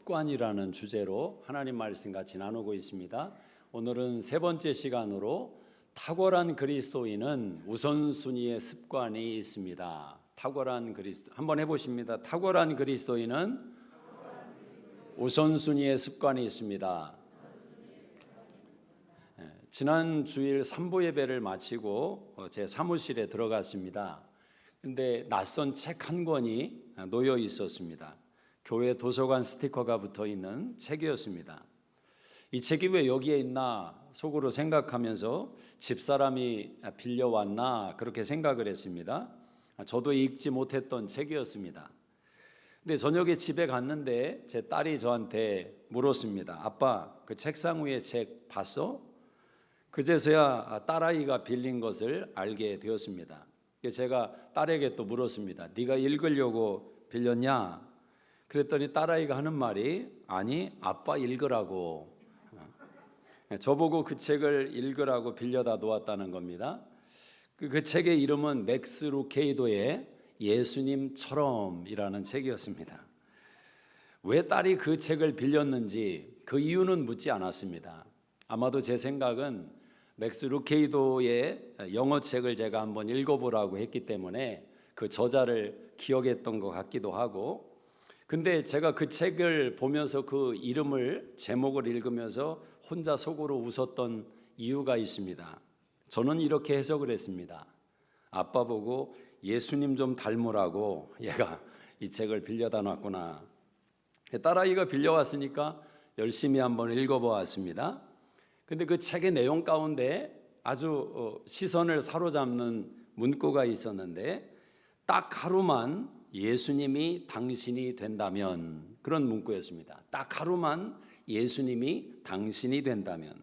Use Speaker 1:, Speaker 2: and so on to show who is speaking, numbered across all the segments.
Speaker 1: 습관이라는 주제로 하나님 말씀 같이 나누고 있습니다. 오늘은 세 번째 시간으로 탁월한 그리스도인은 우선순위의 습관이 있습니다. 탁월한 그리스도 한번 해보십니다. 탁월한 그리스도인은 우선순위의 습관이 있습니다. 지난 주일 3부 예배를 마치고 제 사무실에 들어갔습니다. 근데 낯선 책 한 권이 놓여 있었습니다. 교회 도서관 스티커가 붙어 있는 책이었습니다. 이 책이 왜 여기에 있나 속으로 생각하면서 집사람이 빌려왔나 그렇게 생각을 했습니다. 저도 읽지 못했던 책이었습니다. 근데 저녁에 집에 갔는데 제 딸이 저한테 물었습니다. 아빠, 그 책상 위에 책 봤어? 그제서야 딸아이가 빌린 것을 알게 되었습니다. 제가 딸에게 또 물었습니다. 네가 읽으려고 빌렸냐? 그랬더니 딸아이가 하는 말이 아니 아빠 읽으라고. 저보고 그 책을 읽으라고 빌려다 놓았다는 겁니다. 그 책의 이름은 맥스 루케이도의 예수님처럼이라는 책이었습니다. 왜 딸이 그 책을 빌렸는지 그 이유는 묻지 않았습니다. 아마도 제 생각은 맥스 루케이도의 영어 책을 제가 한번 읽어보라고 했기 때문에 그 저자를 기억했던 것 같기도 하고, 근데 제가 그 책을 보면서 그 이름을 제목을 읽으면서 혼자 속으로 웃었던 이유가 있습니다. 저는 이렇게 해석을 했습니다. 아빠 보고 예수님 좀 닮으라고 얘가 이 책을 빌려다 놨구나. 딸아이가 빌려왔으니까 열심히 한번 읽어보았습니다. 근데 그 책의 내용 가운데 아주 시선을 사로잡는 문구가 있었는데, 딱 하루만 예수님이 당신이 된다면, 그런 문구였습니다. 딱 하루만 예수님이 당신이 된다면,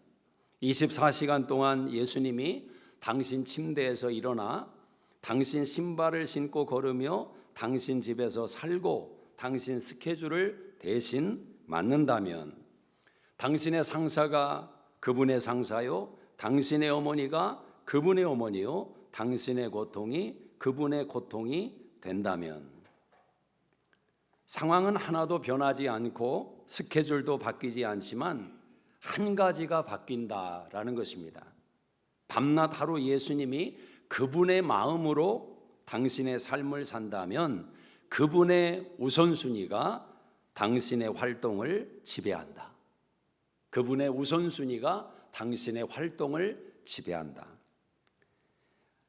Speaker 1: 24시간 동안 예수님이 당신 침대에서 일어나 당신 신발을 신고 걸으며 당신 집에서 살고 당신 스케줄을 대신 맡는다면, 당신의 상사가 그분의 상사요, 당신의 어머니가 그분의 어머니요, 당신의 고통이 그분의 고통이 된다면, 상황은 하나도 변하지 않고 스케줄도 바뀌지 않지만 한 가지가 바뀐다라는 것입니다. 밤낮 하루 예수님이 그분의 마음으로 당신의 삶을 산다면 그분의 우선순위가 당신의 활동을 지배한다. 그분의 우선순위가 당신의 활동을 지배한다.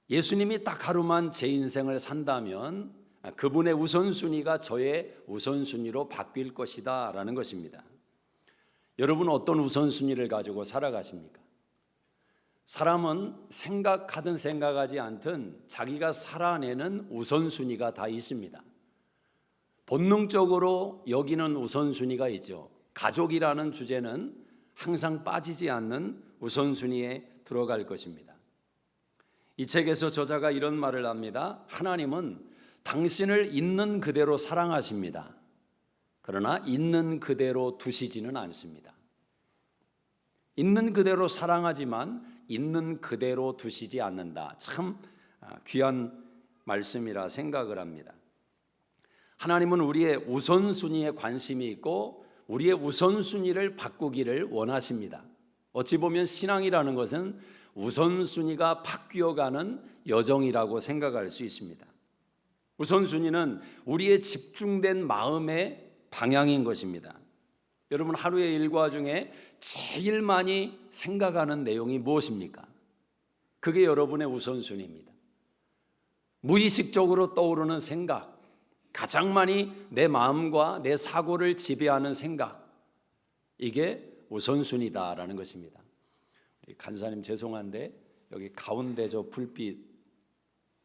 Speaker 1: 예수님이 딱 하루만 제 인생을 산다면 그분의 우선순위가 저의 우선순위로 바뀔 것이다 라는 것입니다. 여러분은 어떤 우선순위를 가지고 살아가십니까? 사람은 생각하든 생각하지 않든 자기가 살아내는 우선순위가 다 있습니다. 본능적으로 여기는 우선순위가 있죠. 가족이라는 주제는 항상 빠지지 않는 우선순위에 들어갈 것입니다. 이 책에서 저자가 이런 말을 합니다. 하나님은 당신을 있는 그대로 사랑하십니다. 그러나 있는 그대로 두시지는 않습니다. 있는 그대로 사랑하지만 있는 그대로 두시지 않는다. 참 귀한 말씀이라 생각을 합니다. 하나님은 우리의 우선순위에 관심이 있고 우리의 우선순위를 바꾸기를 원하십니다. 어찌 보면 신앙이라는 것은 우선순위가 바뀌어가는 여정이라고 생각할 수 있습니다. 우선순위는 우리의 집중된 마음의 방향인 것입니다. 여러분, 하루의 일과 중에 제일 많이 생각하는 내용이 무엇입니까? 그게 여러분의 우선순위입니다. 무의식적으로 떠오르는 생각, 가장 많이 내 마음과 내 사고를 지배하는 생각, 이게 우선순위다라는 것입니다. 간사님 죄송한데 여기 가운데 저 불빛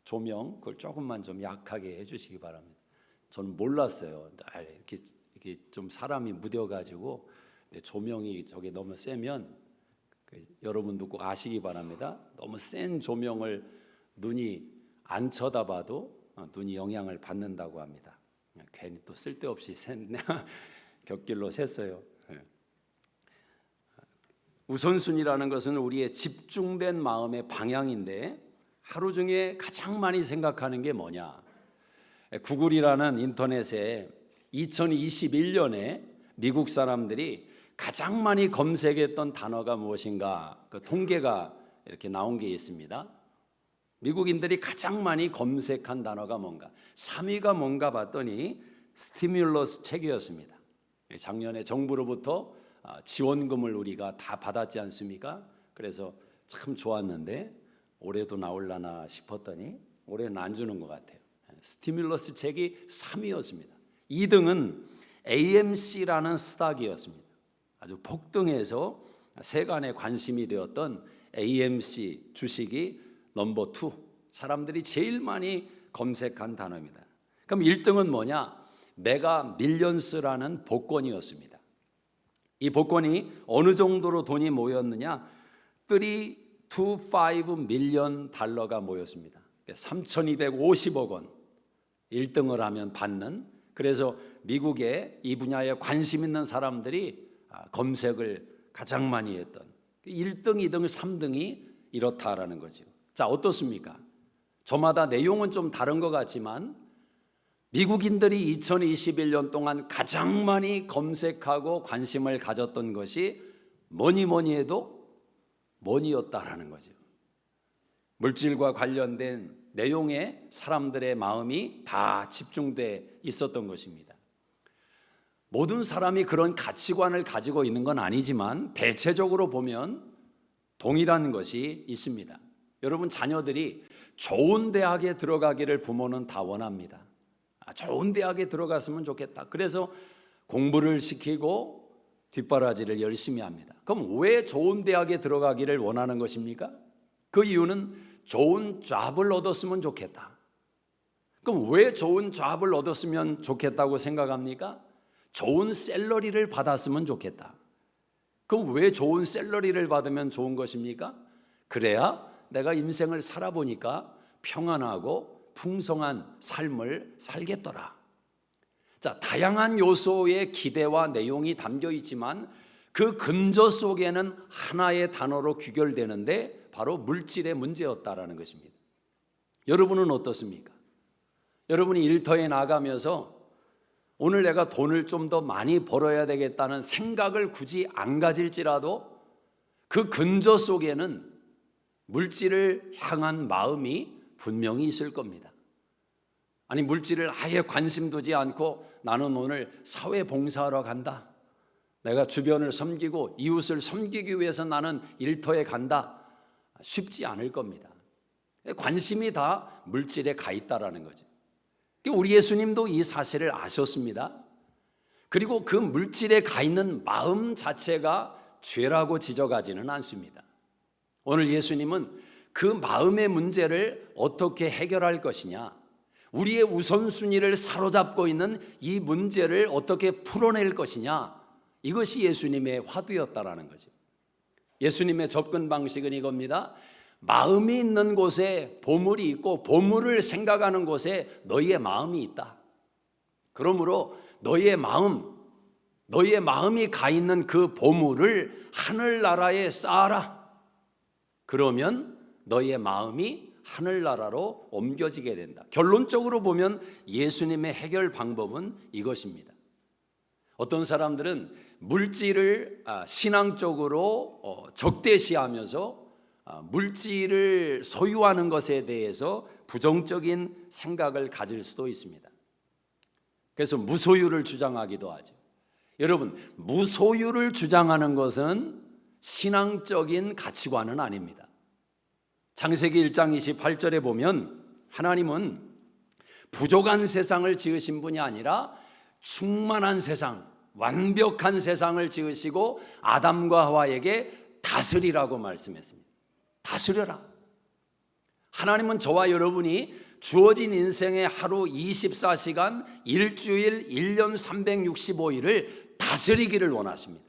Speaker 1: 조명 그걸 조금만 좀 약하게 해주시기 바랍니다. 저는 몰랐어요. 이렇게 좀 사람이 묻어가지고 조명이 저게 너무 세면 여러분도 꼭 아시기 바랍니다. 너무 센 조명을 눈이 안 쳐다봐도 눈이 영향을 받는다고 합니다. 괜히 또 쓸데없이 곁길로 샜어요. 우선순위라는 것은 우리의 집중된 마음의 방향인데 하루 중에 가장 많이 생각하는 게 뭐냐? 구글이라는 인터넷에 2021년에 미국 사람들이 가장 많이 검색했던 단어가 무엇인가, 그 통계가 이렇게 나온 게 있습니다. 미국인들이 가장 많이 검색한 단어가 뭔가, 3위가 뭔가 봤더니 스티뮬러스 책이었습니다. 작년에 정부로부터 지원금을 우리가 다 받았지 않습니까? 그래서 참 좋았는데 올해도 나올라나 싶었더니 올해는 안 주는 것 같아요. 스티뮬러스 책이 3위였습니다. 2등은 AMC라는 스탁이었습니다. 아주 폭등해서 세간에 관심이 되었던 AMC 주식이 넘버 2, 사람들이 제일 많이 검색한 단어입니다. 그럼 1등은 뭐냐? 메가 밀리언스라는 복권이었습니다. 이 복권이 어느 정도로 돈이 모였느냐? 325 밀리언 달러가 모였습니다. 3,250억 원 1등을 하면 받는. 그래서 미국에 이 분야에 관심 있는 사람들이 검색을 가장 많이 했던 1등, 2등, 3등이 이렇다라는 거죠. 자, 어떻습니까? 저마다 내용은 좀 다른 것 같지만 미국인들이 2021년 동안 가장 많이 검색하고 관심을 가졌던 것이 뭐니 해도 뭐니였다라는 거죠. 물질과 관련된 내용에 사람들의 마음이 다 집중돼 있었던 것입니다. 모든 사람이 그런 가치관을 가지고 있는 건 아니지만 대체적으로 보면 동일한 것이 있습니다. 여러분, 자녀들이 좋은 대학에 들어가기를 부모는 다 원합니다. 좋은 대학에 들어갔으면 좋겠다. 그래서 공부를 시키고 뒷바라지를 열심히 합니다. 그럼 왜 좋은 대학에 들어가기를 원하는 것입니까? 그 이유는 좋은 잡을 얻었으면 좋겠다. 그럼 왜 좋은 잡을 얻었으면 좋겠다고 생각합니까? 좋은 샐러리를 받았으면 좋겠다. 그럼 왜 좋은 샐러리를 받으면 좋은 것입니까? 그래야 내가 인생을 살아보니까 평안하고 풍성한 삶을 살겠더라. 자, 다양한 요소의 기대와 내용이 담겨 있지만 그 근저 속에는 하나의 단어로 귀결되는데 바로 물질의 문제였다라는 것입니다. 여러분은 어떻습니까? 여러분이 일터에 나가면서 오늘 내가 돈을 좀 더 많이 벌어야 되겠다는 생각을 굳이 안 가질지라도 그 근저 속에는 물질을 향한 마음이 분명히 있을 겁니다. 아니, 물질을 아예 관심 두지 않고 나는 오늘 사회 봉사하러 간다, 내가 주변을 섬기고 이웃을 섬기기 위해서 나는 일터에 간다, 쉽지 않을 겁니다. 관심이 다 물질에 가 있다라는 거죠. 우리 예수님도 이 사실을 아셨습니다. 그리고 그 물질에 가 있는 마음 자체가 죄라고 지적하지는 않습니다. 오늘 예수님은 그 마음의 문제를 어떻게 해결할 것이냐, 우리의 우선순위를 사로잡고 있는 이 문제를 어떻게 풀어낼 것이냐, 이것이 예수님의 화두였다라는 거죠. 예수님의 접근 방식은 이겁니다. 마음이 있는 곳에 보물이 있고 보물을 생각하는 곳에 너희의 마음이 있다. 그러므로 너희의 마음이 가 있는 그 보물을 하늘나라에 쌓아라. 그러면 너희의 마음이 하늘나라로 옮겨지게 된다. 결론적으로 보면 예수님의 해결 방법은 이것입니다. 어떤 사람들은 물질을 신앙적으로 적대시하면서 물질을 소유하는 것에 대해서 부정적인 생각을 가질 수도 있습니다. 그래서 무소유를 주장하기도 하죠. 여러분, 무소유를 주장하는 것은 신앙적인 가치관은 아닙니다. 창세기 1장 28절에 보면 하나님은 부족한 세상을 지으신 분이 아니라 충만한 세상, 완벽한 세상을 지으시고 아담과 하와에게 다스리라고 말씀했습니다. 다스려라. 하나님은 저와 여러분이 주어진 인생의 하루 24시간, 일주일, 1년 365일을 다스리기를 원하십니다.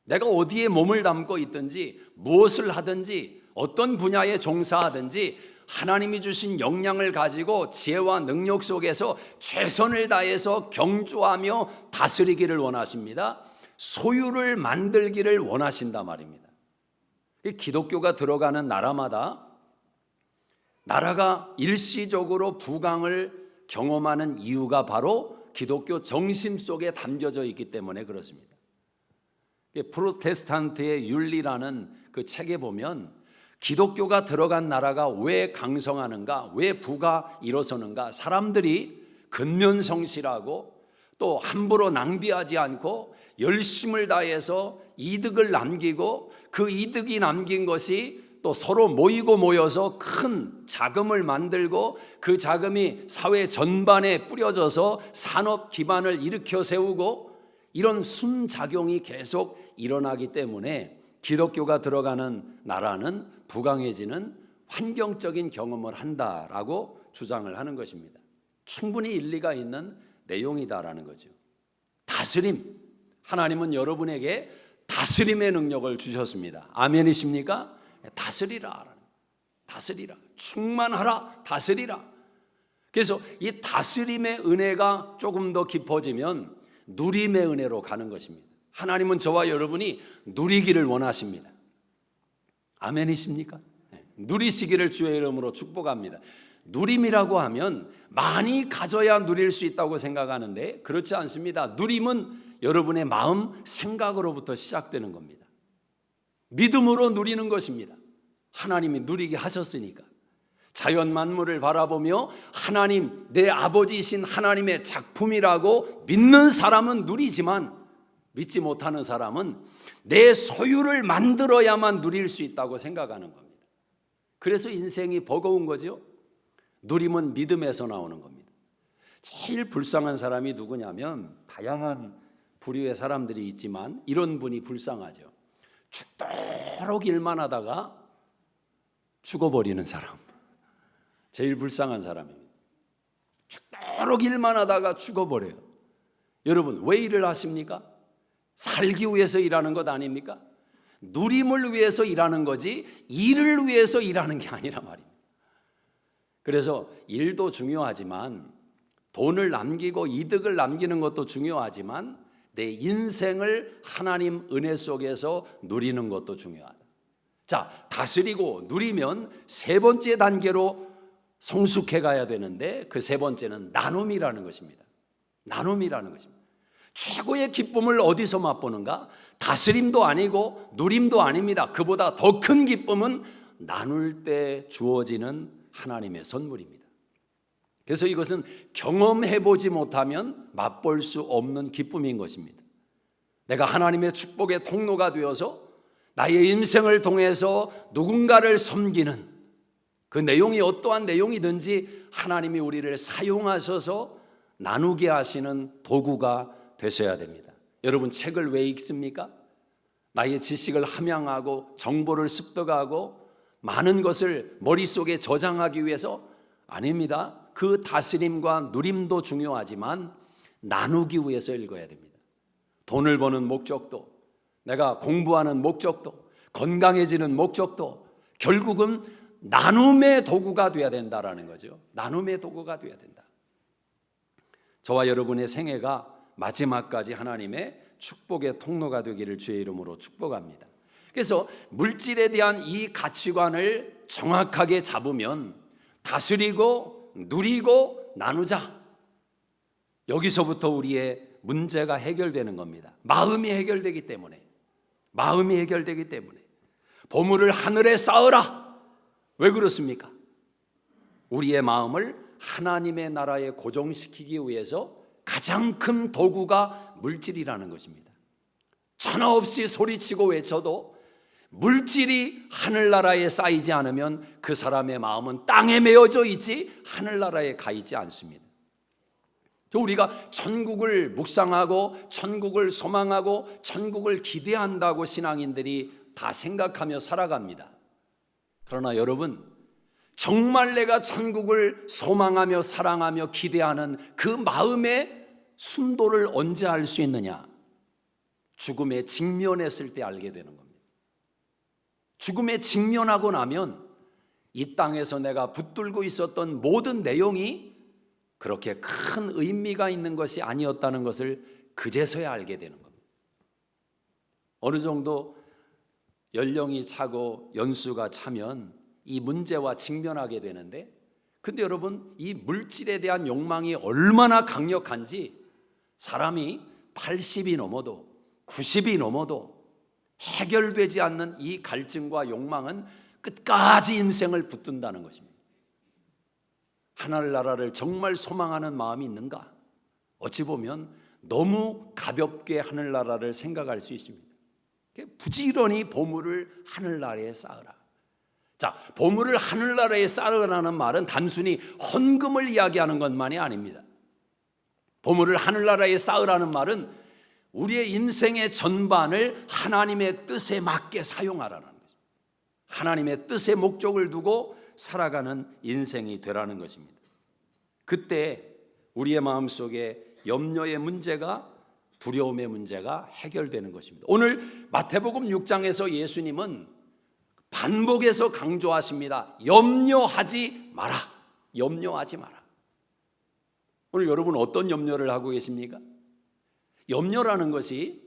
Speaker 1: 내가 어디에 몸을 담고 있든지 무엇을 하든지 어떤 분야에 종사하든지 하나님이 주신 역량을 가지고 지혜와 능력 속에서 최선을 다해서 경주하며 다스리기를 원하십니다. 소유를 만들기를 원하신단 말입니다. 기독교가 들어가는 나라마다 나라가 일시적으로 부강을 경험하는 이유가 바로 기독교 정신 속에 담겨져 있기 때문에 그렇습니다. 프로테스탄트의 윤리라는 그 책에 보면 기독교가 들어간 나라가 왜 강성하는가, 왜 부가 일어서는가, 사람들이 근면성실하고 또 함부로 낭비하지 않고 열심을 다해서 이득을 남기고 그 이득이 남긴 것이 또 서로 모여서 큰 자금을 만들고 그 자금이 사회 전반에 뿌려져서 산업 기반을 일으켜 세우고 이런 순작용이 계속 일어나기 때문에 기독교가 들어가는 나라는 부강해지는 환경적인 경험을 한다라고 주장을 하는 것입니다. 충분히 일리가 있는 내용이다라는 거죠. 다스림, 하나님은 여러분에게 다스림의 능력을 주셨습니다. 아멘이십니까? 다스리라, 다스리라, 충만하라, 다스리라. 그래서 이 다스림의 은혜가 조금 더 깊어지면 누림의 은혜로 가는 것입니다. 하나님은 저와 여러분이 누리기를 원하십니다. 아멘이십니까? 누리시기를 주의 이름으로 축복합니다. 누림이라고 하면 많이 가져야 누릴 수 있다고 생각하는데 그렇지 않습니다. 누림은 여러분의 마음, 생각으로부터 시작되는 겁니다. 믿음으로 누리는 것입니다. 하나님이 누리게 하셨으니까. 자연 만물을 바라보며 하나님, 내 아버지이신 하나님의 작품이라고 믿는 사람은 누리지만 믿지 못하는 사람은 내 소유를 만들어야만 누릴 수 있다고 생각하는 겁니다. 그래서 인생이 버거운 거죠. 누림은 믿음에서 나오는 겁니다. 제일 불쌍한 사람이 누구냐면 다양한 부류의 사람들이 있지만 이런 분이 불쌍하죠. 죽도록 일만 하다가 죽어버리는 사람, 제일 불쌍한 사람입니다. 죽도록 일만 하다가 죽어버려요. 여러분 왜 일을 하십니까? 살기 위해서 일하는 것 아닙니까? 누림을 위해서 일하는 거지 일을 위해서 일하는 게 아니라 말입니다. 그래서 일도 중요하지만 돈을 남기고 이득을 남기는 것도 중요하지만 내 인생을 하나님 은혜 속에서 누리는 것도 중요하다. 자, 다스리고 누리면 세 번째 단계로 성숙해 가야 되는데 그 세 번째는 나눔이라는 것입니다. 나눔이라는 것입니다. 최고의 기쁨을 어디서 맛보는가? 다스림도 아니고 누림도 아닙니다. 그보다 더 큰 기쁨은 나눌 때 주어지는 하나님의 선물입니다. 그래서 이것은 경험해보지 못하면 맛볼 수 없는 기쁨인 것입니다. 내가 하나님의 축복의 통로가 되어서 나의 인생을 통해서 누군가를 섬기는 그 내용이 어떠한 내용이든지 하나님이 우리를 사용하셔서 나누게 하시는 도구가 되셔야 됩니다. 여러분 책을 왜 읽습니까? 나의 지식을 함양하고 정보를 습득하고 많은 것을 머릿속에 저장하기 위해서? 아닙니다. 그 다스림과 누림도 중요하지만 나누기 위해서 읽어야 됩니다. 돈을 버는 목적도, 내가 공부하는 목적도, 건강해지는 목적도 결국은 나눔의 도구가 되어야 된다라는 거죠. 나눔의 도구가 되어야 된다. 저와 여러분의 생애가 마지막까지 하나님의 축복의 통로가 되기를 주의 이름으로 축복합니다. 그래서 물질에 대한 이 가치관을 정확하게 잡으면 다스리고 누리고 나누자. 여기서부터 우리의 문제가 해결되는 겁니다. 마음이 해결되기 때문에. 마음이 해결되기 때문에. 보물을 하늘에 쌓으라. 왜 그렇습니까? 우리의 마음을 하나님의 나라에 고정시키기 위해서 가장 큰 도구가 물질이라는 것입니다. 전화 없이 소리치고 외쳐도 물질이 하늘나라에 쌓이지 않으면 그 사람의 마음은 땅에 메어져 있지 하늘나라에 가 있지 않습니다. 우리가 천국을 묵상하고 천국을 소망하고 천국을 기대한다고 신앙인들이 다 생각하며 살아갑니다. 그러나 여러분, 정말 내가 천국을 소망하며 사랑하며 기대하는 그 마음의 순도를 언제 알 수 있느냐? 죽음에 직면했을 때 알게 되는 겁니다. 죽음에 직면하고 나면 이 땅에서 내가 붙들고 있었던 모든 내용이 그렇게 큰 의미가 있는 것이 아니었다는 것을 그제서야 알게 되는 겁니다. 어느 정도 연령이 차고 연수가 차면 이 문제와 직면하게 되는데, 근데 여러분 이 물질에 대한 욕망이 얼마나 강력한지 사람이 80이 넘어도 90이 넘어도 해결되지 않는 이 갈증과 욕망은 끝까지 인생을 붙든다는 것입니다. 하늘나라를 정말 소망하는 마음이 있는가? 어찌 보면 너무 가볍게 하늘나라를 생각할 수 있습니다. 부지런히 보물을 하늘나라에 쌓으라. 자, 보물을 하늘나라에 쌓으라는 말은 단순히 헌금을 이야기하는 것만이 아닙니다. 보물을 하늘나라에 쌓으라는 말은 우리의 인생의 전반을 하나님의 뜻에 맞게 사용하라는 거죠. 하나님의 뜻의 목적을 두고 살아가는 인생이 되라는 것입니다. 그때 우리의 마음속에 염려의 문제가, 두려움의 문제가 해결되는 것입니다. 오늘 마태복음 6장에서 예수님은 반복해서 강조하십니다. 염려하지 마라. 염려하지 마라. 오늘 여러분 어떤 염려를 하고 계십니까? 염려라는 것이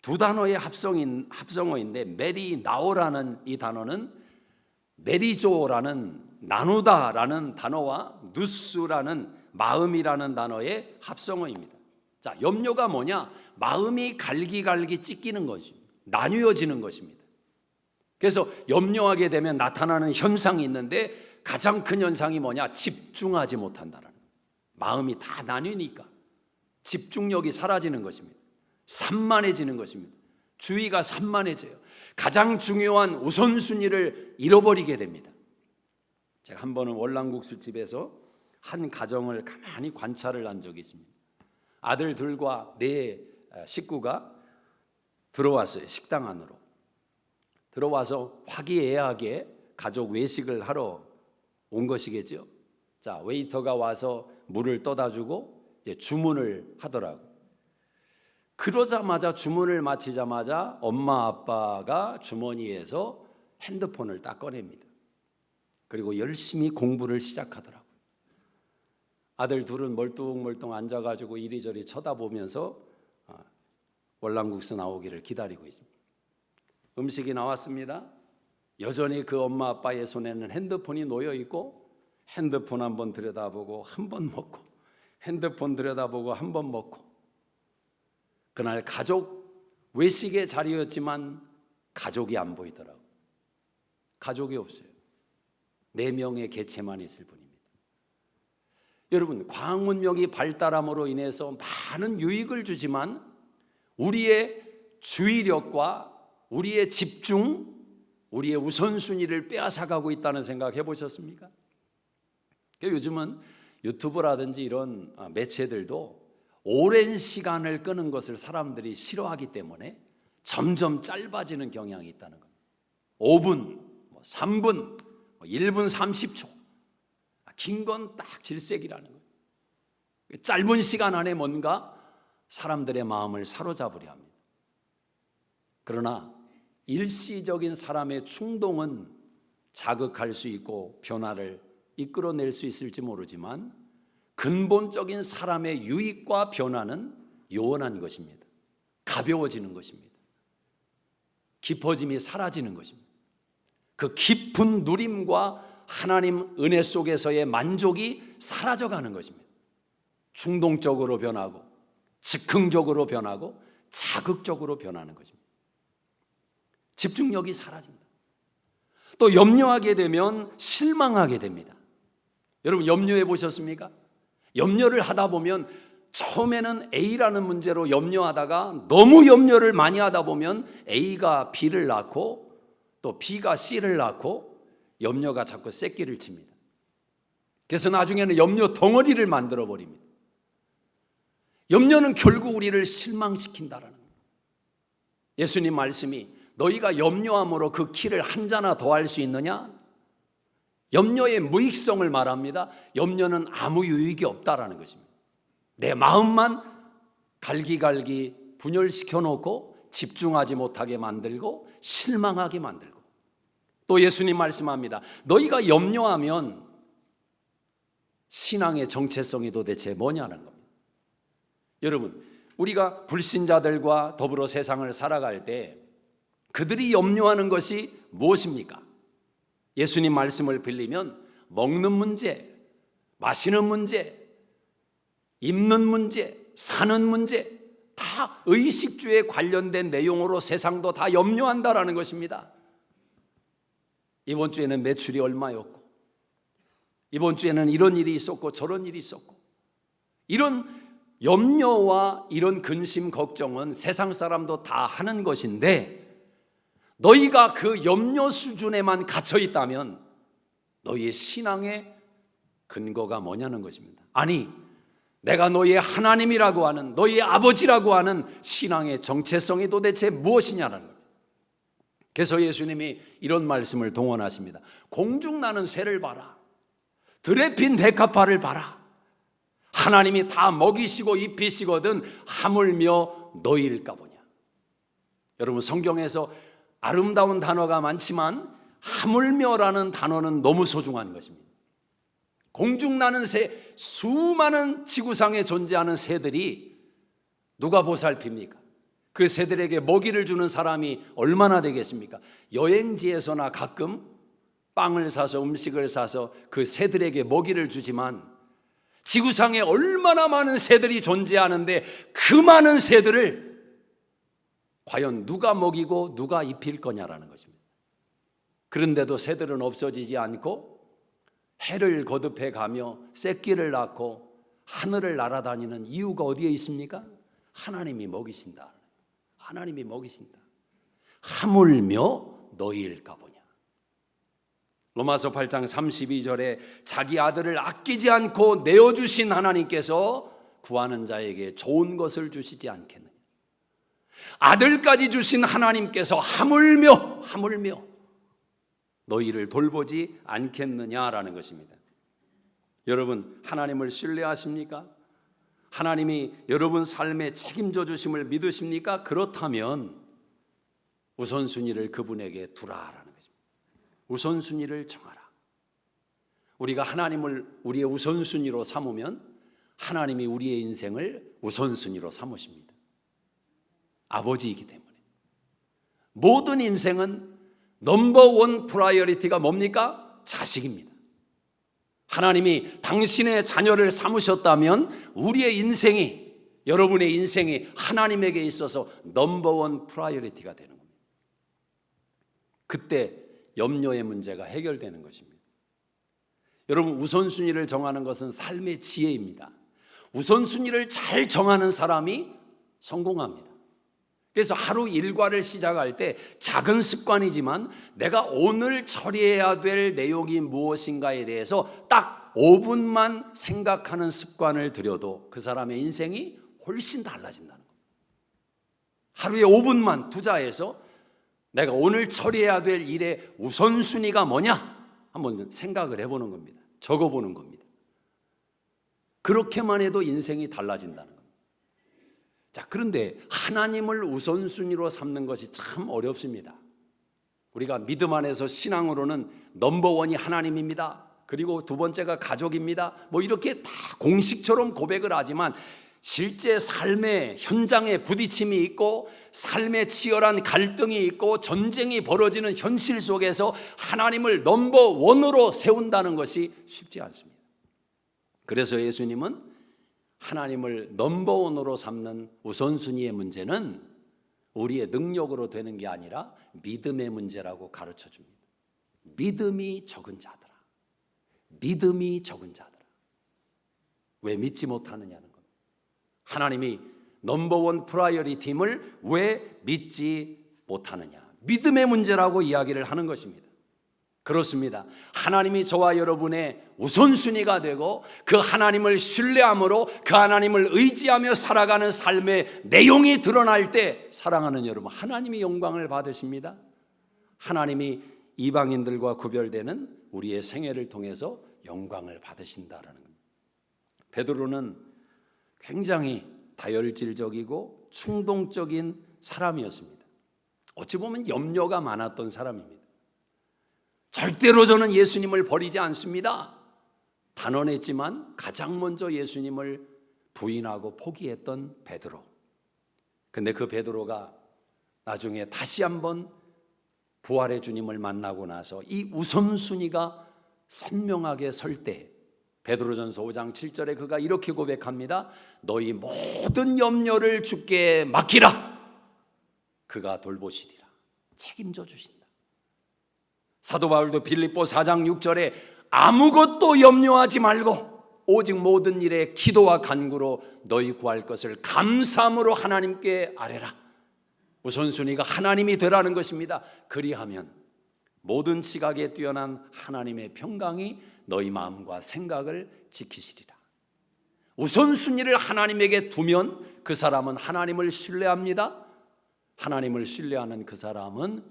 Speaker 1: 두 단어의 합성어인데 메리나오라는 이 단어는 메리조라는 나누다라는 단어와 누스라는 마음이라는 단어의 합성어입니다. 자, 염려가 뭐냐? 마음이 갈기갈기 찢기는 것입니다. 나뉘어지는 것입니다. 그래서 염려하게 되면 나타나는 현상이 있는데 가장 큰 현상이 뭐냐? 집중하지 못한다는 거예요. 마음이 다 나뉘니까 집중력이 사라지는 것입니다. 산만해지는 것입니다. 주의가 산만해져요. 가장 중요한 우선순위를 잃어버리게 됩니다. 제가 한 번은 월남국 술집에서 한 가정을 가만히 관찰을 한 적이 있습니다. 아들 둘과 네 식구가 들어왔어요. 식당 안으로 들어와서 화기애애하게 가족 외식을 하러 온 것이겠죠. 자, 웨이터가 와서 물을 떠다 주고 이제 주문을 하더라고. 그러자마자 주문을 마치자마자 엄마 아빠가 주머니에서 핸드폰을 딱 꺼냅니다. 그리고 열심히 공부를 시작하더라고요. 아들 둘은 멀뚱멀뚱 앉아가지고 이리저리 쳐다보면서 월남국수 나오기를 기다리고 있습니다. 음식이 나왔습니다. 여전히 그 엄마 아빠의 손에는 핸드폰이 놓여 있고 핸드폰 한번 들여다보고 한 번 먹고 핸드폰 들여다보고 한 번 먹고. 그날 가족 외식의 자리였지만 가족이 안 보이더라고요. 가족이 없어요. 4명의 개체만 있을 뿐입니다. 여러분, 과학문명이 발달함으로 인해서 많은 유익을 주지만 우리의 주의력과 우리의 집중, 우리의 우선순위를 빼앗아가고 있다는 생각 해보셨습니까? 요즘은 유튜브라든지 이런 매체들도 오랜 시간을 끄는 것을 사람들이 싫어하기 때문에 점점 짧아지는 경향이 있다는 겁니다. 5분, 3분, 1분 30초. 긴 건 딱 질색이라는 거예요. 짧은 시간 안에 뭔가 사람들의 마음을 사로잡으려 합니다. 그러나 일시적인 사람의 충동은 자극할 수 있고 변화를 이끌어낼 수 있을지 모르지만 근본적인 사람의 유익과 변화는 요원한 것입니다. 가벼워지는 것입니다. 깊어짐이 사라지는 것입니다. 그 깊은 누림과 하나님 은혜 속에서의 만족이 사라져가는 것입니다. 충동적으로 변하고 즉흥적으로 변하고 자극적으로 변하는 것입니다. 집중력이 사라진다. 또 염려하게 되면 실망하게 됩니다. 여러분 염려해 보셨습니까? 염려를 하다 보면 처음에는 A라는 문제로 염려하다가 너무 염려를 많이 하다 보면 A가 B를 낳고 또 B가 C를 낳고 염려가 자꾸 새끼를 칩니다. 그래서 나중에는 염려 덩어리를 만들어 버립니다. 염려는 결국 우리를 실망시킨다라는 거예요. 예수님 말씀이 너희가 염려함으로 그 키를 한 자나 더할 수 있느냐? 염려의 무익성을 말합니다. 염려는 아무 유익이 없다라는 것입니다. 내 마음만 갈기갈기 분열시켜 놓고 집중하지 못하게 만들고 실망하게 만들고. 또 예수님 말씀합니다. 너희가 염려하면 신앙의 정체성이 도대체 뭐냐는 겁니다. 여러분, 우리가 불신자들과 더불어 세상을 살아갈 때 그들이 염려하는 것이 무엇입니까? 예수님 말씀을 빌리면 먹는 문제, 마시는 문제, 입는 문제, 사는 문제, 다 의식주에 관련된 내용으로 세상도 다 염려한다라는 것입니다. 이번 주에는 매출이 얼마였고, 이번 주에는 이런 일이 있었고 저런 일이 있었고, 이런 염려와 이런 근심 걱정은 세상 사람도 다 하는 것인데, 너희가 그 염려 수준에만 갇혀 있다면 너희의 신앙의 근거가 뭐냐는 것입니다. 아니, 내가 너희의 하나님이라고 하는, 너희의 아버지라고 하는 신앙의 정체성이 도대체 무엇이냐는 거예요. 그래서 예수님이 이런 말씀을 동원하십니다. 공중나는 새를 봐라, 들에 핀 백합화를 봐라. 하나님이 다 먹이시고 입히시거든 하물며 너희일까 보냐. 여러분, 성경에서 아름다운 단어가 많지만 하물며라는 단어는 너무 소중한 것입니다. 공중나는 새, 수많은 지구상에 존재하는 새들이 누가 보살핍니까? 그 새들에게 먹이를 주는 사람이 얼마나 되겠습니까? 여행지에서나 가끔 빵을 사서 음식을 사서 그 새들에게 먹이를 주지만, 지구상에 얼마나 많은 새들이 존재하는데 그 많은 새들을 과연 누가 먹이고 누가 입힐 거냐라는 것입니다. 그런데도 새들은 없어지지 않고 해를 거듭해 가며 새끼를 낳고 하늘을 날아다니는 이유가 어디에 있습니까? 하나님이 먹이신다. 하나님이 먹이신다. 하물며 너희일까 보냐. 로마서 8장 32절에 자기 아들을 아끼지 않고 내어주신 하나님께서 구하는 자에게 좋은 것을 주시지 않겠느냐. 아들까지 주신 하나님께서 하물며 너희를 돌보지 않겠느냐라는 것입니다. 여러분, 하나님을 신뢰하십니까? 하나님이 여러분 삶에 책임져 주심을 믿으십니까? 그렇다면 우선순위를 그분에게 두라라는 것입니다. 우선순위를 정하라. 우리가 하나님을 우리의 우선순위로 삼으면 하나님이 우리의 인생을 우선순위로 삼으십니다. 아버지이기 때문에. 모든 인생은 넘버원 프라이어리티가 뭡니까? 자식입니다. 하나님이 당신의 자녀를 삼으셨다면 우리의 인생이, 여러분의 인생이 하나님에게 있어서 넘버원 프라이어리티가 되는 겁니다. 그때 염려의 문제가 해결되는 것입니다. 여러분, 우선순위를 정하는 것은 삶의 지혜입니다. 우선순위를 잘 정하는 사람이 성공합니다. 그래서 하루 일과를 시작할 때 작은 습관이지만 내가 오늘 처리해야 될 내용이 무엇인가에 대해서 딱 5분만 생각하는 습관을 들여도 그 사람의 인생이 훨씬 달라진다는 겁니다. 하루에 5분만 투자해서 내가 오늘 처리해야 될 일의 우선순위가 뭐냐? 한번 생각을 해보는 겁니다. 적어보는 겁니다. 그렇게만 해도 인생이 달라진다는 겁니다. 자, 그런데 하나님을 우선순위로 삼는 것이 참 어렵습니다. 우리가 믿음 안에서 신앙으로는 넘버원이 하나님입니다. 그리고 두 번째가 가족입니다. 뭐 이렇게 다 공식처럼 고백을 하지만 실제 삶의 현장에 부딪힘이 있고 삶의 치열한 갈등이 있고 전쟁이 벌어지는 현실 속에서 하나님을 넘버원으로 세운다는 것이 쉽지 않습니다. 그래서 예수님은 하나님을 넘버원으로 삼는 우선순위의 문제는 우리의 능력으로 되는 게 아니라 믿음의 문제라고 가르쳐 줍니다. 믿음이 적은 자들아. 믿음이 적은 자들아. 왜 믿지 못하느냐는 겁니다. 하나님이 넘버원 프라이어리티임을 왜 믿지 못하느냐. 믿음의 문제라고 이야기를 하는 것입니다. 그렇습니다. 하나님이 저와 여러분의 우선순위가 되고 그 하나님을 신뢰함으로 그 하나님을 의지하며 살아가는 삶의 내용이 드러날 때 사랑하는 여러분, 하나님이 영광을 받으십니다. 하나님이 이방인들과 구별되는 우리의 생애를 통해서 영광을 받으신다라는 겁니다. 베드로는 굉장히 다혈질적이고 충동적인 사람이었습니다. 어찌 보면 염려가 많았던 사람입니다. 절대로 저는 예수님을 버리지 않습니다. 단언했지만 가장 먼저 예수님을 부인하고 포기했던 베드로. 근데 그 베드로가 나중에 다시 한번 부활의 주님을 만나고 나서 이 우선순위가 선명하게 설 때 베드로전서 5장 7절에 그가 이렇게 고백합니다. 너희 모든 염려를 주께 맡기라. 그가 돌보시리라. 책임져 주신다. 사도 바울도 빌립보 4장 6절에 아무것도 염려하지 말고 오직 모든 일에 기도와 간구로 너희 구할 것을 감사함으로 하나님께 아뢰라. 우선순위가 하나님이 되라는 것입니다. 그리하면 모든 지각에 뛰어난 하나님의 평강이 너희 마음과 생각을 지키시리라. 우선순위를 하나님에게 두면 그 사람은 하나님을 신뢰합니다. 하나님을 신뢰하는 그 사람은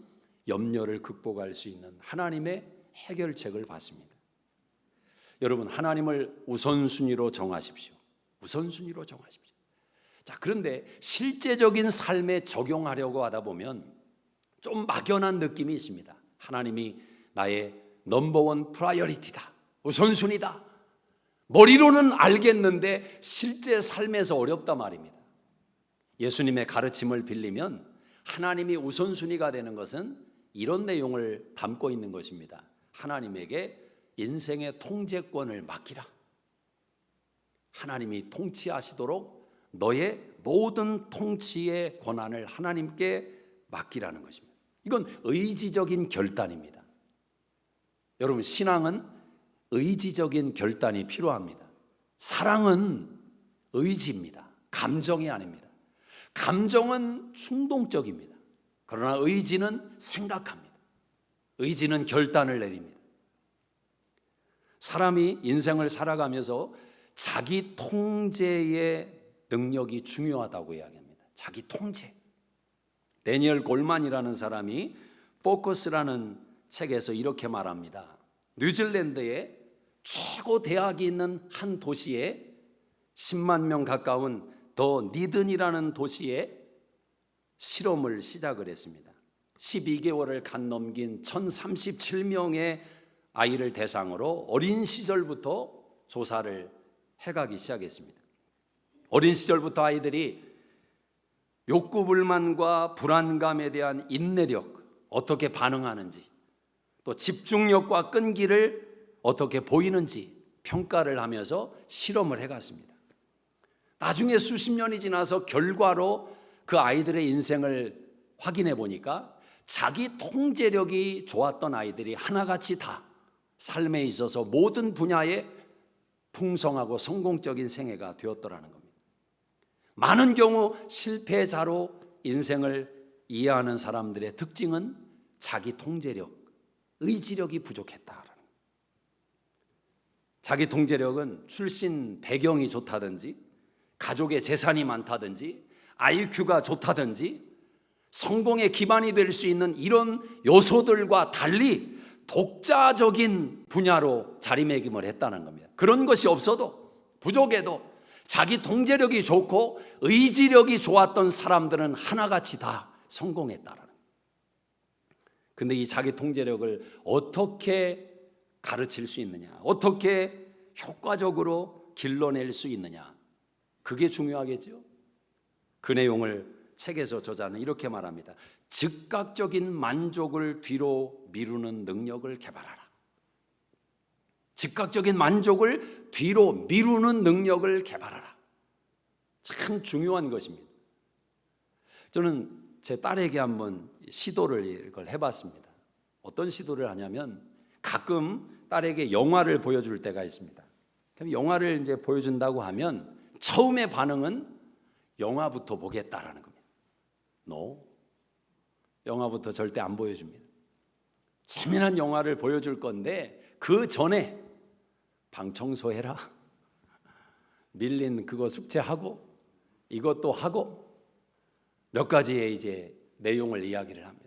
Speaker 1: 염려를 극복할 수 있는 하나님의 해결책을 받습니다. 여러분, 하나님을 우선순위로 정하십시오. 우선순위로 정하십시오. 자, 그런데 실제적인 삶에 적용하려고 하다 보면 좀 막연한 느낌이 있습니다. 하나님이 나의 넘버원 프라이어리티다, 우선순위다. 머리로는 알겠는데 실제 삶에서 어렵단 말입니다. 예수님의 가르침을 빌리면 하나님이 우선순위가 되는 것은 이런 내용을 담고 있는 것입니다. 하나님에게 인생의 통제권을 맡기라. 하나님이 통치하시도록 너의 모든 통치의 권한을 하나님께 맡기라는 것입니다. 이건 의지적인 결단입니다. 여러분, 신앙은 의지적인 결단이 필요합니다. 사랑은 의지입니다. 감정이 아닙니다. 감정은 충동적입니다. 그러나 의지는 생각합니다. 의지는 결단을 내립니다. 사람이 인생을 살아가면서 자기 통제의 능력이 중요하다고 이야기합니다. 자기 통제. 데니얼 골만이라는 사람이 포커스라는 책에서 이렇게 말합니다. 뉴질랜드에 최고 대학이 있는 한 도시에 10만 명 가까운 더 니든이라는 도시에 실험을 시작을 했습니다. 12개월을 간 넘긴 1037명의 아이를 대상으로 어린 시절부터 조사를 해가기 시작했습니다. 어린 시절부터 아이들이 욕구 불만과 불안감에 대한 인내력, 어떻게 반응하는지, 또 집중력과 끈기를 어떻게 보이는지 평가를 하면서 실험을 해갔습니다. 나중에 수십 년이 지나서 결과로 그 아이들의 인생을 확인해 보니까 자기 통제력이 좋았던 아이들이 하나같이 다 삶에 있어서 모든 분야에 풍성하고 성공적인 생애가 되었더라는 겁니다. 많은 경우 실패자로 인생을 이해하는 사람들의 특징은 자기 통제력, 의지력이 부족했다라는 거예요. 자기 통제력은 출신 배경이 좋다든지, 가족의 재산이 많다든지, IQ가 좋다든지, 성공의 기반이 될 수 있는 이런 요소들과 달리 독자적인 분야로 자리매김을 했다는 겁니다. 그런 것이 없어도, 부족해도 자기 통제력이 좋고 의지력이 좋았던 사람들은 하나같이 다 성공했다라는 거예요. 근데 이 자기 통제력을 어떻게 가르칠 수 있느냐, 어떻게 효과적으로 길러낼 수 있느냐, 그게 중요하겠죠. 그 내용을 책에서 저자는 이렇게 말합니다. 즉각적인 만족을 뒤로 미루는 능력을 개발하라. 즉각적인 만족을 뒤로 미루는 능력을 개발하라. 참 중요한 것입니다. 저는 제 딸에게 한번 시도를 이걸 해봤습니다. 어떤 시도를 하냐면 가끔 딸에게 영화를 보여줄 때가 있습니다. 그럼 영화를 이제 보여준다고 하면 처음에 반응은 영화부터 보겠다라는 겁니다. No. 영화부터 절대 안 보여줍니다. 재미난 영화를 보여줄 건데 그 전에 방 청소해라. 밀린 그거 숙제하고 이것도 하고 몇 가지의 이제 내용을 이야기를 하면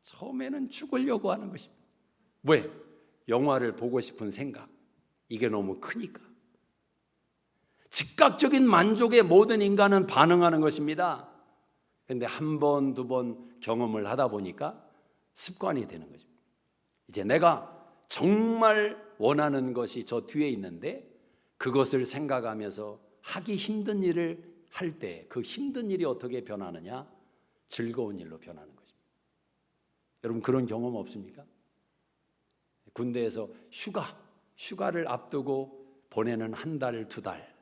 Speaker 1: 처음에는 죽으려고 하는 것입니다. 왜? 영화를 보고 싶은 생각. 이게 너무 크니까. 즉각적인 만족에 모든 인간은 반응하는 것입니다. 그런데 한 번, 두 번 경험을 하다 보니까 습관이 되는 거죠. 이제 내가 정말 원하는 것이 저 뒤에 있는데 그것을 생각하면서 하기 힘든 일을 할 때 그 힘든 일이 어떻게 변하느냐? 즐거운 일로 변하는 것입니다. 여러분 그런 경험 없습니까? 군대에서 휴가를 앞두고 보내는 한 달, 두 달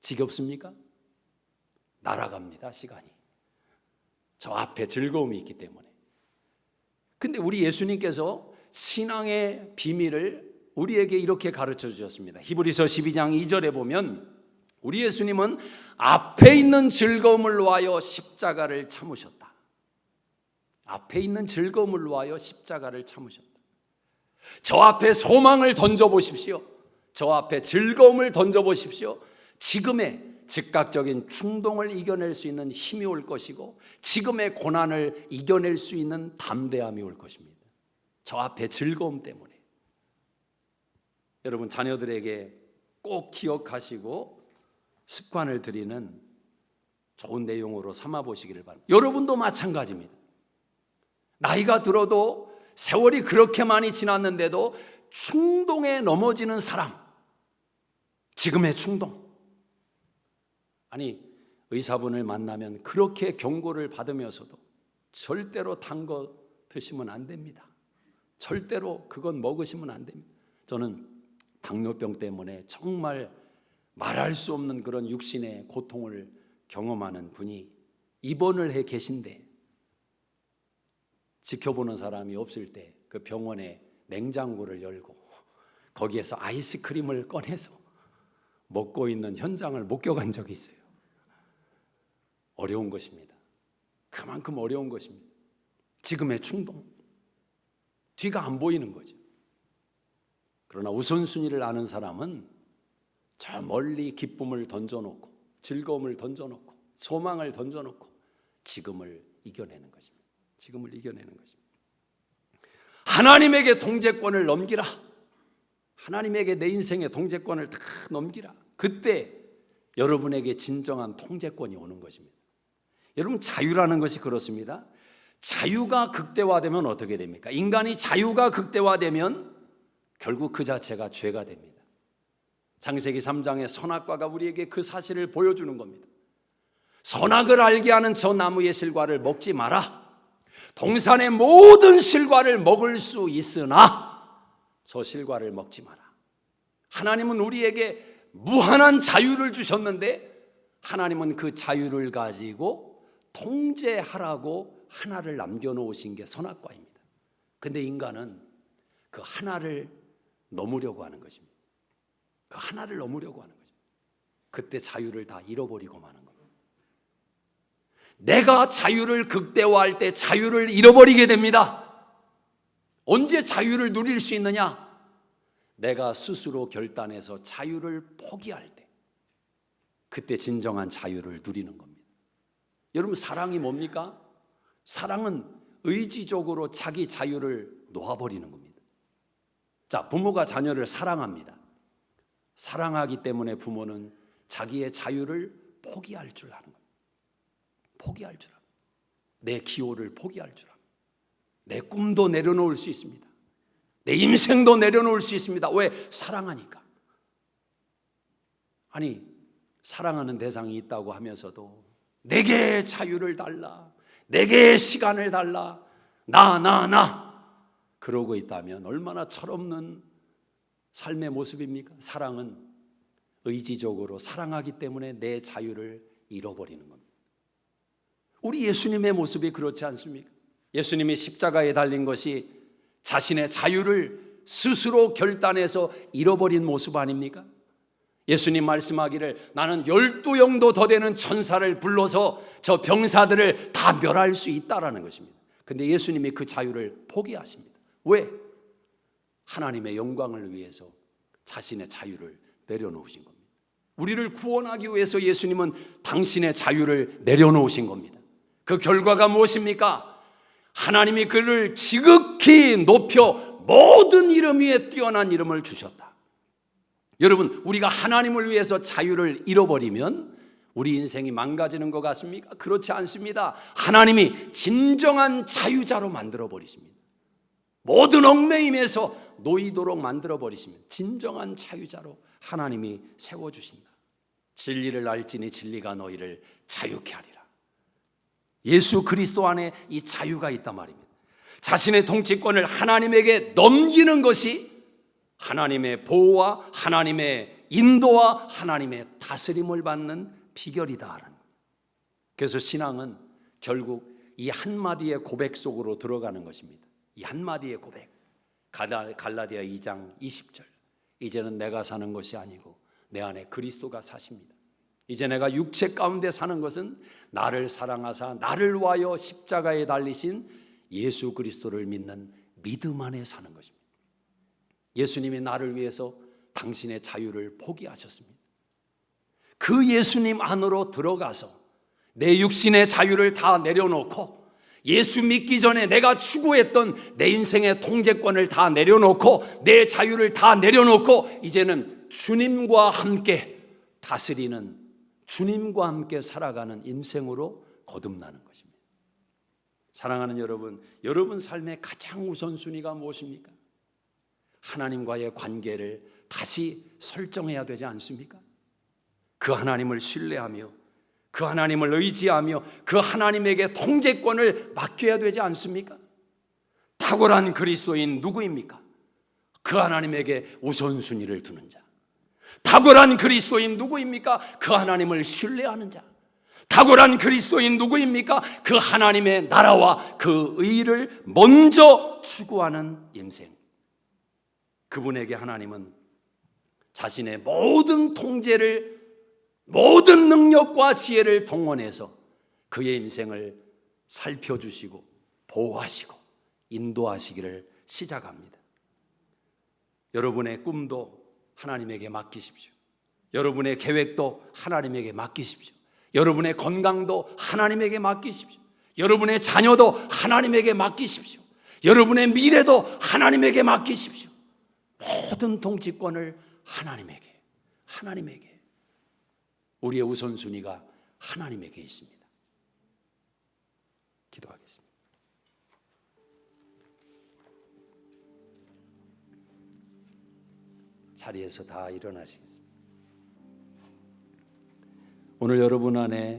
Speaker 1: 지겹습니까? 날아갑니다, 시간이. 저 앞에 즐거움이 있기 때문에. 근데 우리 예수님께서 신앙의 비밀을 우리에게 이렇게 가르쳐 주셨습니다. 히브리서 12장 2절에 보면 우리 예수님은 앞에 있는 즐거움을 위하여 십자가를 참으셨다. 앞에 있는 즐거움을 위하여 십자가를 참으셨다. 저 앞에 소망을 던져보십시오. 저 앞에 즐거움을 던져보십시오. 지금의 즉각적인 충동을 이겨낼 수 있는 힘이 올 것이고 지금의 고난을 이겨낼 수 있는 담대함이 올 것입니다. 저 앞에 즐거움 때문에. 여러분, 자녀들에게 꼭 기억하시고 습관을 들이는 좋은 내용으로 삼아 보시기를 바랍니다. 여러분도 마찬가지입니다. 나이가 들어도 세월이 그렇게 많이 지났는데도 충동에 넘어지는 사람, 지금의 충동. 아니, 의사분을 만나면 그렇게 경고를 받으면서도 절대로 단 거 드시면 안 됩니다. 절대로 그건 먹으시면 안 됩니다. 저는 당뇨병 때문에 정말 말할 수 없는 그런 육신의 고통을 경험하는 분이 입원을 해 계신데 지켜보는 사람이 없을 때 그 병원에 냉장고를 열고 거기에서 아이스크림을 꺼내서 먹고 있는 현장을 목격한 적이 있어요. 어려운 것입니다. 그만큼 어려운 것입니다. 지금의 충동, 뒤가 안 보이는 거죠. 그러나 우선순위를 아는 사람은 저 멀리 기쁨을 던져놓고 즐거움을 던져놓고 소망을 던져놓고 지금을 이겨내는 것입니다. 지금을 이겨내는 것입니다. 하나님에게 통제권을 넘기라. 하나님에게 내 인생의 통제권을 다 넘기라. 그때 여러분에게 진정한 통제권이 오는 것입니다. 여러분, 자유라는 것이 그렇습니다. 자유가 극대화되면 어떻게 됩니까? 인간이 자유가 극대화되면 결국 그 자체가 죄가 됩니다. 창세기 3장의 선악과가 우리에게 그 사실을 보여주는 겁니다. 선악을 알게 하는 저 나무의 실과를 먹지 마라. 동산의 모든 실과를 먹을 수 있으나 저 실과를 먹지 마라. 하나님은 우리에게 무한한 자유를 주셨는데 하나님은 그 자유를 가지고 통제하라고 하나를 남겨놓으신 게 선악과입니다. 근데 인간은 그 하나를 넘으려고 하는 것입니다. 그 하나를 넘으려고 하는 거죠. 그때 자유를 다 잃어버리고 마는 겁니다. 내가 자유를 극대화할 때 자유를 잃어버리게 됩니다. 언제 자유를 누릴 수 있느냐? 내가 스스로 결단해서 자유를 포기할 때, 그때 진정한 자유를 누리는 겁니다. 여러분, 사랑이 뭡니까? 사랑은 의지적으로 자기 자유를 놓아버리는 겁니다. 자, 부모가 자녀를 사랑합니다. 사랑하기 때문에 부모는 자기의 자유를 포기할 줄 아는 겁니다. 포기할 줄 압니다. 내 기호를 포기할 줄 압니다. 내 꿈도 내려놓을 수 있습니다. 내 인생도 내려놓을 수 있습니다. 왜? 사랑하니까. 아니, 사랑하는 대상이 있다고 하면서도 내게 자유를 달라, 내게 시간을 달라, 나 그러고 있다면 얼마나 철없는 삶의 모습입니까? 사랑은 의지적으로 사랑하기 때문에 내 자유를 잃어버리는 겁니다. 우리 예수님의 모습이 그렇지 않습니까? 예수님이 십자가에 달린 것이 자신의 자유를 스스로 결단해서 잃어버린 모습 아닙니까? 예수님 말씀하기를 나는 12영도 더 되는 천사를 불러서 저 병사들을 다 멸할 수 있다라는 것입니다. 근데 예수님이 그 자유를 포기하십니다. 왜? 하나님의 영광을 위해서 자신의 자유를 내려놓으신 겁니다. 우리를 구원하기 위해서 예수님은 당신의 자유를 내려놓으신 겁니다. 그 결과가 무엇입니까? 하나님이 그를 지극히 높여 모든 이름 위에 뛰어난 이름을 주셨다. 여러분, 우리가 하나님을 위해서 자유를 잃어버리면 우리 인생이 망가지는 것 같습니까? 그렇지 않습니다. 하나님이 진정한 자유자로 만들어버리십니다. 모든 얽매임에서 놓이도록 만들어버리시면 진정한 자유자로 하나님이 세워주신다. 진리를 알지니 진리가 너희를 자유케 하리라. 예수 그리스도 안에 이 자유가 있단 말입니다. 자신의 통치권을 하나님에게 넘기는 것이 하나님의 보호와 하나님의 인도와 하나님의 다스림을 받는 비결이다. 그래서 신앙은 결국 이 한마디의 고백 속으로 들어가는 것입니다. 이 한마디의 고백. 갈라디아 2장 20절. 이제는 내가 사는 것이 아니고 내 안에 그리스도가 사십니다. 이제 내가 육체 가운데 사는 것은 나를 사랑하사 나를 위하여 십자가에 달리신 예수 그리스도를 믿는 믿음 안에 사는 것입니다. 예수님이 나를 위해서 당신의 자유를 포기하셨습니다. 그 예수님 안으로 들어가서 내 육신의 자유를 다 내려놓고 예수 믿기 전에 내가 추구했던 내 인생의 통제권을 다 내려놓고 내 자유를 다 내려놓고 이제는 주님과 함께 다스리는, 주님과 함께 살아가는 인생으로 거듭나는 것입니다. 사랑하는 여러분, 여러분 삶의 가장 우선순위가 무엇입니까? 하나님과의 관계를 다시 설정해야 되지 않습니까? 그 하나님을 신뢰하며 그 하나님을 의지하며 그 하나님에게 통제권을 맡겨야 되지 않습니까? 탁월한 그리스도인 누구입니까? 그 하나님에게 우선순위를 두는 자. 탁월한 그리스도인 누구입니까? 그 하나님을 신뢰하는 자. 탁월한 그리스도인 누구입니까? 그 하나님의 나라와 그 의를 먼저 추구하는 인생. 그분에게 하나님은 자신의 모든 통제를, 모든 능력과 지혜를 동원해서 그의 인생을 살펴주시고 보호하시고 인도하시기를 시작합니다. 여러분의 꿈도 하나님에게 맡기십시오. 여러분의 계획도 하나님에게 맡기십시오. 여러분의 건강도 하나님에게 맡기십시오. 여러분의 자녀도 하나님에게 맡기십시오. 여러분의 미래도 하나님에게 맡기십시오. 모든 통치권을 하나님에게. 우리의 우선순위가 하나님에게 있습니다. 기도하겠습니다. 자리에서 다 일어나시겠습니다. 오늘 여러분 안에